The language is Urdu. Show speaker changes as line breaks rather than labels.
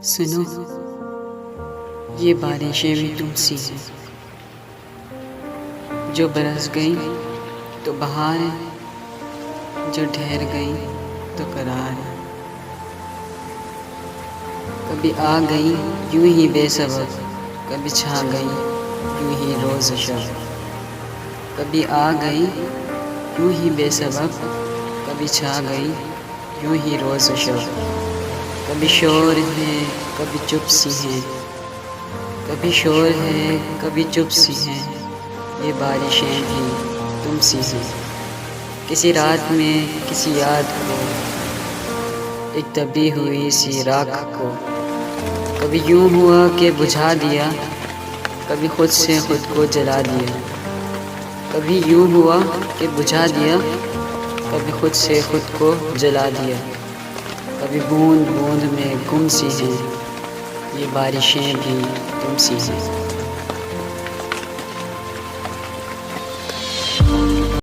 سنو، یہ بارشیں بھی تم سی ہیں، جو برس گئیں تو بہار ہے، جو ٹھہر گئیں تو قرار ہے۔ کبھی آ گئیں یوں ہی بے سبب، کبھی چھا گئیں یوں ہی روز شب۔ کبھی آ گئیں یوں ہی بے سبب، کبھی چھا گئیں یوں ہی روز شب۔ کبھی شور ہے کبھی چپ سی ہیں، کبھی شور ہے کبھی چپ سی ہیں، یہ بارشیں بھی تم سی ہیں۔ کسی رات میں کسی یاد کو، ایک دبی ہوئی سی راکھ کو، کبھی یوں ہوا کہ بجھا دیا، کبھی خود سے خود کو جلا دیا۔ کبھی یوں ہوا کہ بجھا دیا، کبھی خود سے خود کو جلا دیا۔ کبھی بوند بوند میں گم سی ہیں، یہ بارشیں بھی تم سی ہیں۔